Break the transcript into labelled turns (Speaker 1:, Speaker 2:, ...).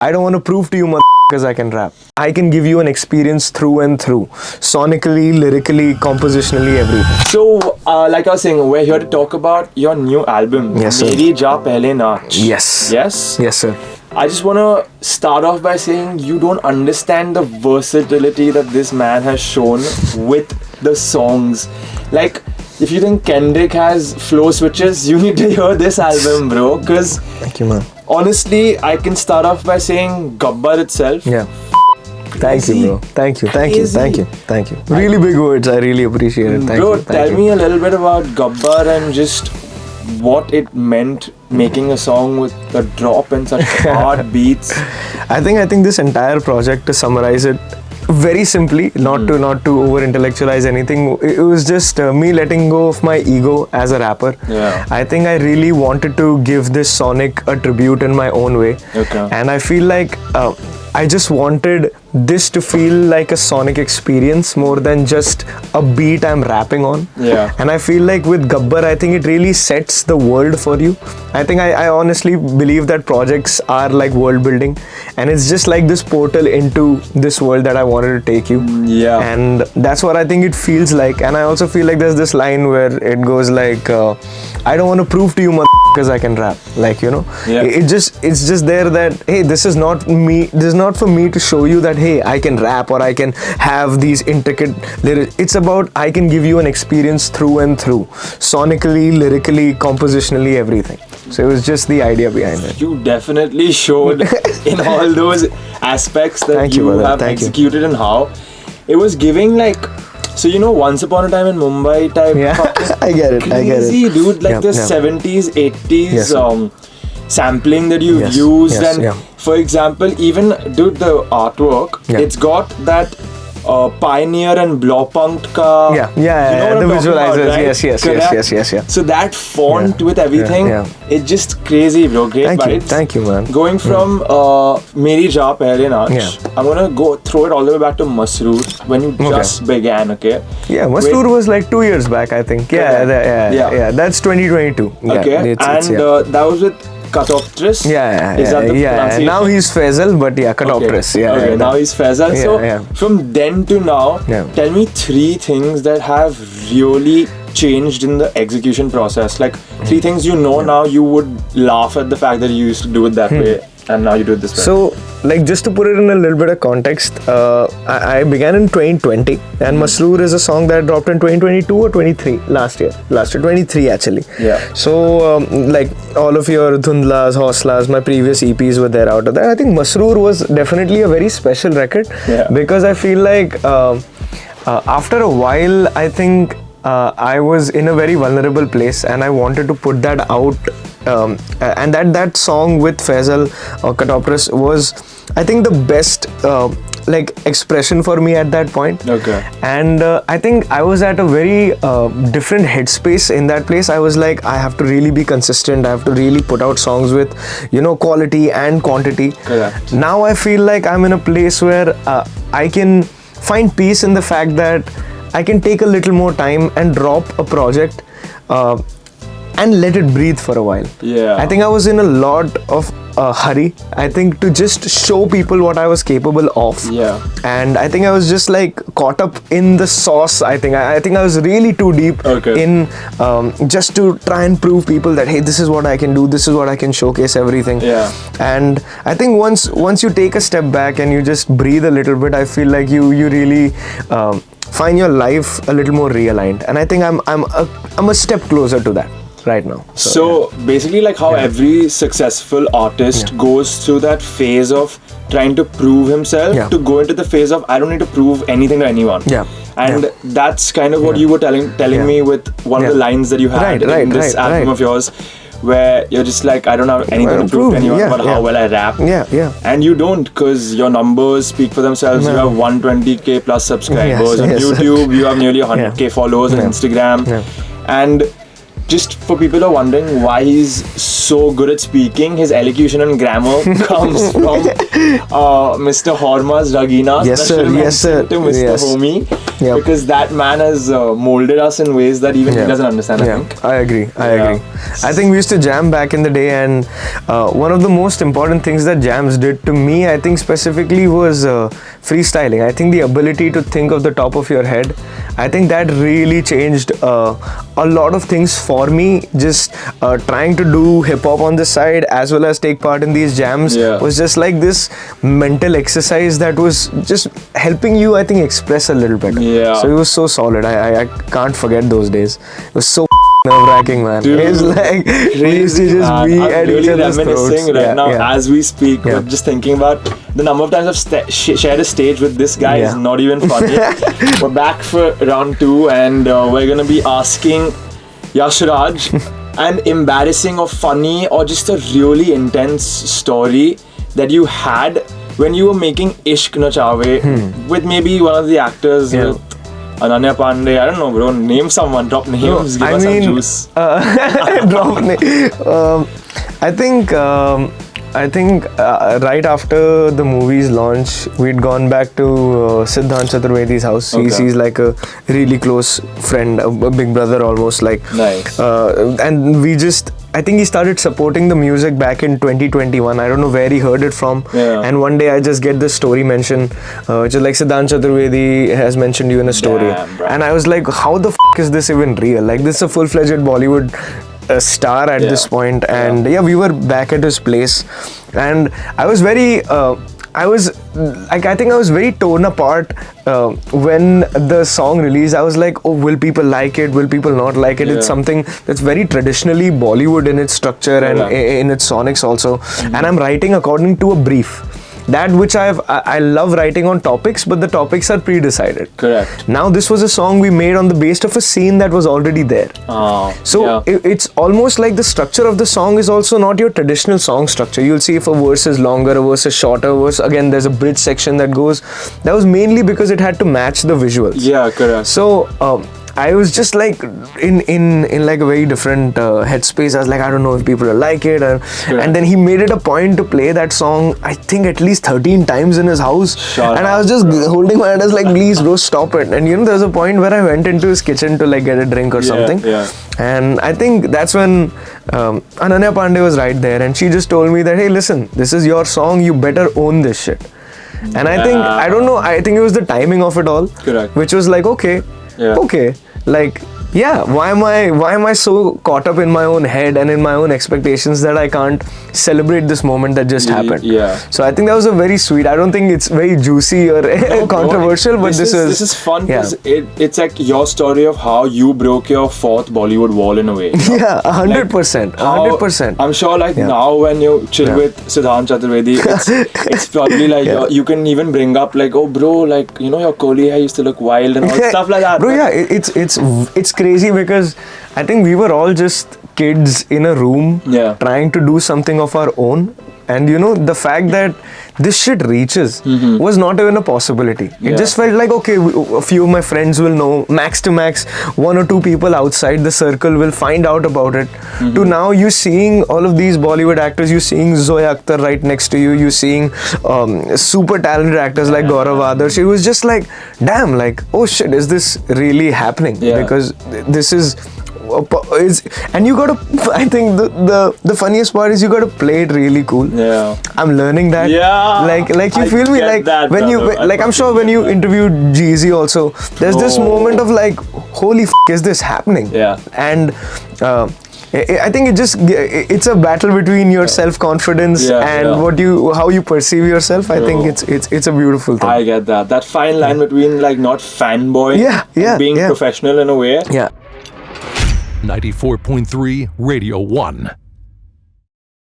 Speaker 1: I don't want to prove to you motherfuckers I can rap. I can give you an experience through and through. Sonically, lyrically, compositionally, everything.
Speaker 2: So, like I was saying, we're here to talk about your new album.
Speaker 1: Yes, sir.
Speaker 2: Meri Jaan Pehle Naach.
Speaker 1: Yes.
Speaker 2: Yes?
Speaker 1: Yes, sir.
Speaker 2: I just want to start off by saying you don't understand the versatility that this man has shown with the songs. Like, if you think Kendrick has flow switches, you need to hear this album, bro. Because
Speaker 1: Thank you, man.
Speaker 2: honestly, I can start off by saying Gabbar itself.
Speaker 1: Yeah. Thank you, bro. Thank you. Thank you. Thank you. Thank you. Really big words. I really appreciate it. Thank
Speaker 2: Bro,
Speaker 1: you.
Speaker 2: tell me a little bit about Gabbar and just what it meant making a song with a drop and such hard beats.
Speaker 1: I think this entire project, to summarize it very simply, not to over intellectualize anything, it was just me letting go of my ego as a rapper.
Speaker 2: Yeah.
Speaker 1: I think I really wanted to give this sonic a tribute in my own way.
Speaker 2: Okay.
Speaker 1: And I feel like I just wanted this to feel like a sonic experience more than just a beat I'm rapping on.
Speaker 2: Yeah.
Speaker 1: And I feel like with Gabbar, I think it really sets the world for you. I think I honestly believe that projects are like world building, and it's just like this portal into this world that I wanted to take you.
Speaker 2: Yeah.
Speaker 1: And that's what I think it feels like. And I also feel like there's this line where it goes like, I don't want to prove to you motherfuckers I can rap. Like, you know,
Speaker 2: Yeah.
Speaker 1: it's just there that, hey, this is not me. This is not for me to show you that, hey, I can rap or I can have these intricate lyrics. It's about I can give you an experience through and through, sonically, lyrically, compositionally, everything. So it was just the idea behind it.
Speaker 2: You definitely showed in all those aspects that
Speaker 1: Thank you,
Speaker 2: you
Speaker 1: brother.
Speaker 2: have
Speaker 1: Thank you.
Speaker 2: executed and how it was giving like, so you know, Once Upon a Time in Mumbai type.
Speaker 1: Yeah,
Speaker 2: fucking
Speaker 1: I get it.
Speaker 2: crazy, dude. Like
Speaker 1: Yeah,
Speaker 2: the
Speaker 1: yeah.
Speaker 2: 70s, 80s
Speaker 1: Yes, sir.
Speaker 2: sampling that you've
Speaker 1: Yes,
Speaker 2: used,
Speaker 1: yes,
Speaker 2: and
Speaker 1: yeah.
Speaker 2: for example, even dude, the artwork,
Speaker 1: Yeah.
Speaker 2: it's got that Pioneer and Blopunk ka.
Speaker 1: Yeah,
Speaker 2: you know what
Speaker 1: the
Speaker 2: I'm talking about,
Speaker 1: visualizers.
Speaker 2: right?
Speaker 1: Yes.
Speaker 2: Correct? So that font
Speaker 1: Yeah,
Speaker 2: with everything,
Speaker 1: yeah.
Speaker 2: it's just crazy, bro. Great
Speaker 1: Thank you, man.
Speaker 2: Going from Meri Jaan Pehle Naach,
Speaker 1: Yeah.
Speaker 2: I'm gonna go throw it all the way back to Masroor when you just began, okay?
Speaker 1: Yeah, Masroor was like 2 years back, I think. Yeah. That's 2022.
Speaker 2: Okay, that was with Katoptris. Is that the pronunciation?
Speaker 1: Now he's Faisal, but yeah, Katoptris.
Speaker 2: Okay, now he's Faisal.
Speaker 1: Yeah,
Speaker 2: So
Speaker 1: yeah.
Speaker 2: from then to now,
Speaker 1: Yeah.
Speaker 2: tell me 3 things that have really changed in the execution process. Like 3 things you know now you would laugh at the fact that you used to do it that way and now you do it this way.
Speaker 1: So, like, just to put it in a little bit of context, I began in 2020, and Masroor is a song that dropped in 2022 or 23 last year 23 actually.
Speaker 2: Yeah.
Speaker 1: So, like all of your Dhundlas, Hauslas, my previous EPs were there out of that. I think Masroor was definitely a very special record because I feel like after a while, I think I was in a very vulnerable place and I wanted to put that out. And that song with Faisal or Katoptris was, I think, the best like expression for me at that point.
Speaker 2: Okay.
Speaker 1: And I think I was at a very different headspace in that place. I was like, I have to really be consistent. I have to really put out songs with, you know, quality and quantity.
Speaker 2: Correct.
Speaker 1: Now I feel like I'm in a place where I can find peace in the fact that I can take a little more time and drop a project and let it breathe for a while.
Speaker 2: Yeah.
Speaker 1: I think I was in a lot of hurry. I think to just show people what I was capable of.
Speaker 2: Yeah.
Speaker 1: And I think I was just like caught up in the sauce. I think I was really too deep in just to try and prove people that, hey, this is what I can do. This is what I can showcase, everything.
Speaker 2: Yeah.
Speaker 1: And I think once you take a step back and you just breathe a little bit, I feel like you really find your life a little more realigned. And I think I'm a step closer to that right now.
Speaker 2: So basically, like how every successful artist goes through that phase of trying to prove himself to go into the phase of I don't need to prove anything to anyone.
Speaker 1: Yeah.
Speaker 2: And that's kind of what you were telling me with one of the lines that you had in this album of yours, where you're just like, I don't have anything to prove to anyone about how well I rap.
Speaker 1: Yeah.
Speaker 2: And you don't, because your numbers speak for themselves. You have 120k plus subscribers on YouTube. You have nearly 100k followers on Instagram. And just for people who are wondering why he's so good at speaking, his elocution and grammar comes from Mr. Horma's Ragina.
Speaker 1: Yes, sir. Yes, sir.
Speaker 2: To Mr.
Speaker 1: Yes.
Speaker 2: Homie.
Speaker 1: Yep.
Speaker 2: Because that man has molded us in ways that even he doesn't understand, I think.
Speaker 1: I agree. I think we used to jam back in the day, and one of the most important things that jams did to me, I think specifically, was freestyling. I think the ability to think off the top of your head, I think that really changed a lot of things for me. Just trying to do hip hop on the side as well as take part in these jams was just like this mental exercise that was just helping you, I think, express a little better. So it was so solid. I can't forget those days. It was so nerve-wracking, man.
Speaker 2: Dude,
Speaker 1: it's like we used to just be at
Speaker 2: really
Speaker 1: each other's throats.
Speaker 2: Right now as we speak. But just thinking about the number of times I've shared a stage with this guy is not even funny. We're back for round 2, and we're gonna be asking Yashraj an embarrassing or funny or just a really intense story that you had when you were making Ishq Nachawe with maybe one of the actors. Ananya, Pandey, I don't know, bro. Name someone, drop names, give us some juice.
Speaker 1: Drop name. I think right after the movie's launch, we'd gone back to Siddharth Chaturvedi's house. He's like a really close friend, a big brother almost. Like,
Speaker 2: nice.
Speaker 1: And I think he started supporting the music back in 2021. I don't know where he heard it from. And one day I just get this story mentioned, which is like Siddharth Chaturvedi has mentioned you in a story.
Speaker 2: Damn,
Speaker 1: and I was like, how the is this even real? Like, this is a full-fledged Bollywood star at this point. And we were back at his place. And I was very... I think I was very torn apart when the song released. I was like, oh, will people like it? Will people not like it? It's something that's very traditionally Bollywood in its structure and in its sonics also. And I'm writing according to a brief. That which I love writing on topics, but the topics are pre-decided.
Speaker 2: Correct.
Speaker 1: Now this was a song we made on the basis of a scene that was already there. It's almost like the structure of the song is also not your traditional song structure. You'll see if a verse is longer, a verse is shorter, again there's a bridge section that goes. That was mainly because it had to match the visuals.
Speaker 2: Yeah, correct.
Speaker 1: So I was just like in like a very different headspace. I was like, I don't know if people will like it. And then he made it a point to play that song, I think at least 13 times in his house. And I was just holding my head, I was like, please bro, stop it. And there was a point where I went into his kitchen to like get a drink or something. And I think that's when Ananya Pandey was right there, and she just told me that, hey, listen, this is your song, you better own this shit. And I think, I don't know, I think it was the timing of it all.
Speaker 2: Correct.
Speaker 1: Which was like, okay, like, why am I so caught up in my own head and in my own expectations that I can't celebrate this moment that just happened? So I think that was a very sweet. I don't think it's very juicy or controversial, but this
Speaker 2: is fun because it's like your story of how you broke your 4th Bollywood wall in a way.
Speaker 1: 100%. 100%.
Speaker 2: I'm sure now when you chill with Siddharth Chaturvedi, it's probably like you can even bring up like, oh bro, like, your curly hair used to look wild and all stuff like that.
Speaker 1: Bro, it's crazy because I think we were all just kids in a room trying to do something of our own. And the fact that this shit reaches was not even a possibility. It just felt like, okay, a few of my friends will know, max to max, 1 or 2 people outside the circle will find out about it. To now you seeing all of these Bollywood actors, you seeing Zoya Akhtar right next to you, you seeing super talented actors like Gaurav Adarsh. It was just like, damn, like, oh shit, is this really happening? Because this is... and you gotta, I think the funniest part is you gotta play it really cool. I'm learning that. Like you feel me, like that, when you like, I'm sure when you interviewed Jeezy also, there's this moment of like, holy is this happening? And I think it's a battle between your self-confidence and how you perceive yourself. I think it's a beautiful thing.
Speaker 2: I get that. That fine line between like not fanboy and being professional in a way.
Speaker 3: 94.3 Radio 1.